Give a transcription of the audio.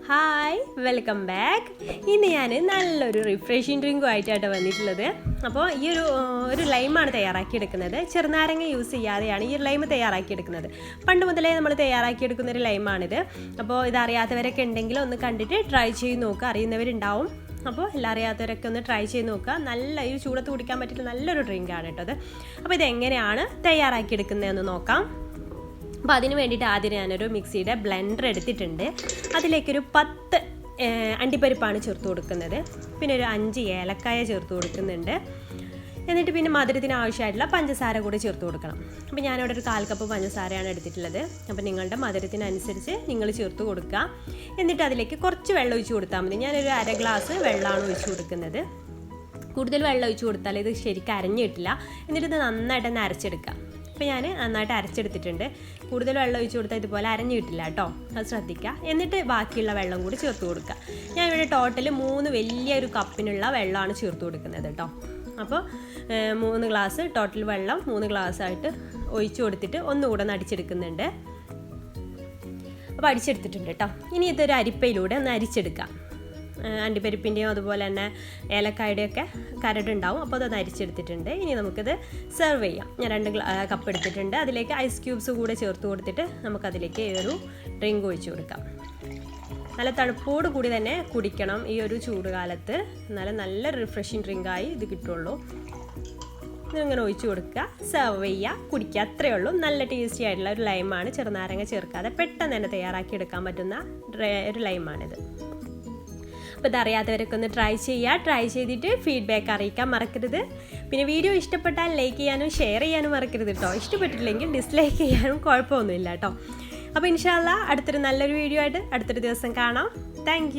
Hi welcome back. ഇന്ന് ഞാൻ നല്ലൊരു റിഫ്രഷിങ് ഡ്രിങ്കുമായിട്ടാണ് വന്നിട്ടുള്ളത്. അപ്പോൾ ഈ ഒരു ലൈമാണ് തയ്യാറാക്കിയെടുക്കുന്നത്. ചെറുനാരങ്ങ യൂസ് ചെയ്യാതെയാണ് ഈ ഒരു ലൈം തയ്യാറാക്കിയെടുക്കുന്നത്. പണ്ട് മുതലേ നമ്മൾ തയ്യാറാക്കിയെടുക്കുന്ന ഒരു ലൈമാണിത്. അപ്പോൾ ഇതറിയാത്തവരൊക്കെ ഉണ്ടെങ്കിൽ ഒന്ന് കണ്ടിട്ട് ട്രൈ ചെയ്ത് നോക്കുക. അറിയുന്നവരുണ്ടാവും. അപ്പോൾ എല്ലാം അറിയാത്തവരൊക്കെ ഒന്ന് ട്രൈ ചെയ്ത് നോക്കുക. നല്ല ഈ ചൂടത്ത് കുടിക്കാൻ പറ്റുന്ന നല്ലൊരു ഡ്രിങ്കാണ് കേട്ടോ അത്. അപ്പോൾ ഇതെങ്ങനെയാണ് തയ്യാറാക്കിയെടുക്കുന്നതെന്ന് നോക്കാം. അപ്പോൾ അതിന് വേണ്ടിയിട്ട് ആദ്യം ഞാനൊരു മിക്സിയുടെ ബ്ലെൻഡർ എടുത്തിട്ടുണ്ട്. അതിലേക്കൊരു 10 അണ്ടിപ്പരിപ്പാണ് ചേർത്ത് കൊടുക്കുന്നത്. പിന്നെ ഒരു 5 ഏലക്കായ ചേർത്ത് കൊടുക്കുന്നുണ്ട്. എന്നിട്ട് പിന്നെ മധുരത്തിന് ആവശ്യമായിട്ടുള്ള പഞ്ചസാര കൂടി ചേർത്ത് കൊടുക്കണം. അപ്പോൾ ഞാനിവിടെ ഒരു 1/4 കപ്പ് പഞ്ചസാരയാണ് എടുത്തിട്ടുള്ളത്. അപ്പോൾ നിങ്ങളുടെ മധുരത്തിനനുസരിച്ച് നിങ്ങൾ ചേർത്ത് കൊടുക്കുക. എന്നിട്ട് അതിലേക്ക് കുറച്ച് വെള്ളം ഒഴിച്ച് കൊടുത്താൽ മതി. ഞാനൊരു 1/2 ഗ്ലാസ് വെള്ളമാണ് ഒഴിച്ച് കൊടുക്കുന്നത്. കൂടുതൽ വെള്ളം ഒഴിച്ച് കൊടുത്താൽ ഇത് ശരിക്കും അരഞ്ഞു കിട്ടില്ല. എന്നിട്ട് ഇത് നന്നായിട്ട് തന്നെ അരച്ചെടുക്കാം. അപ്പോൾ ഞാൻ നന്നായിട്ട് അരച്ചെടുത്തിട്ടുണ്ട്. കൂടുതൽ വെള്ളം ഒഴിച്ച് കൊടുത്താൽ ഇതുപോലെ അരഞ്ഞു കിട്ടില്ല കേട്ടോ, അത് ശ്രദ്ധിക്കുക. എന്നിട്ട് ബാക്കിയുള്ള വെള്ളം കൂടി ചേർത്ത് കൊടുക്കുക. ഞാനിവിടെ ടോട്ടൽ 3 വലിയൊരു കപ്പിനുള്ള വെള്ളമാണ് ചേർത്ത് കൊടുക്കുന്നത് കേട്ടോ. അപ്പോൾ 3 ഗ്ലാസ് ടോട്ടൽ വെള്ളം 3 ഗ്ലാസ്സായിട്ട് ഒഴിച്ച് കൊടുത്തിട്ട് ഒന്നുകൂടെ ഒന്ന് അടിച്ചെടുക്കുന്നുണ്ട്. അപ്പോൾ അടിച്ചെടുത്തിട്ടുണ്ട് കേട്ടോ. ഇനി ഇതൊരു അരിപ്പയിലൂടെ ഒന്ന് അരിച്ചെടുക്കാം. അണ്ടിപ്പരിപ്പിൻ്റെയും അതുപോലെ തന്നെ ഏലക്കായുടെയൊക്കെ കരടുണ്ടാവും. അപ്പോൾ അതൊന്ന് അരിച്ചെടുത്തിട്ടുണ്ട്. ഇനി നമുക്കിത് സെർവ് ചെയ്യാം. ഞാൻ 2 കപ്പ് എടുത്തിട്ടുണ്ട്. അതിലേക്ക് ഐസ് ക്യൂബ്സ് കൂടെ ചേർത്ത് കൊടുത്തിട്ട് നമുക്കതിലേക്ക് ഈ ഒരു ഡ്രിങ്ക് ഒഴിച്ച് കൊടുക്കാം. നല്ല തണുപ്പോട് കൂടി തന്നെ കുടിക്കണം ഈ ഒരു ചൂട് കാലത്ത്. എന്നാലും നല്ല റിഫ്രഷിങ് ഡ്രിങ്കായി ഇത് കിട്ടുള്ളൂ. ഇതിങ്ങനെ ഒഴിച്ച് കൊടുക്കുക, സെർവ് ചെയ്യുക, കുടിക്കുക. അത്രയേ ഉള്ളൂ. നല്ല ടേസ്റ്റി ആയിട്ടുള്ള ഒരു ലൈമാണ്. ചെറുനാരങ്ങ ചേർക്കാതെ പെട്ടെന്ന് തന്നെ തയ്യാറാക്കി എടുക്കാൻ പറ്റുന്ന ഒരു ലൈമാണിത്. അപ്പോൾ ഇതറിയാത്തവരൊക്കെ ഒന്ന് ട്രൈ ചെയ്യുക. ട്രൈ ചെയ്തിട്ട് ഫീഡ്ബാക്ക് അറിയിക്കാൻ മറക്കരുത്. പിന്നെ വീഡിയോ ഇഷ്ടപ്പെട്ടാൽ ലൈക്ക് ചെയ്യാനും ഷെയർ ചെയ്യാനും മറക്കരുത് കേട്ടോ. ഇഷ്ടപ്പെട്ടിട്ടില്ലെങ്കിൽ ഡിസ്ലൈക്ക് ചെയ്യാനും കുഴപ്പമൊന്നുമില്ല കേട്ടോ. അപ്പോൾ ഇൻഷാ അല്ലാഹ് അടുത്തൊരു നല്ലൊരു വീഡിയോ ആയിട്ട് അടുത്തൊരു ദിവസം കാണാം. താങ്ക്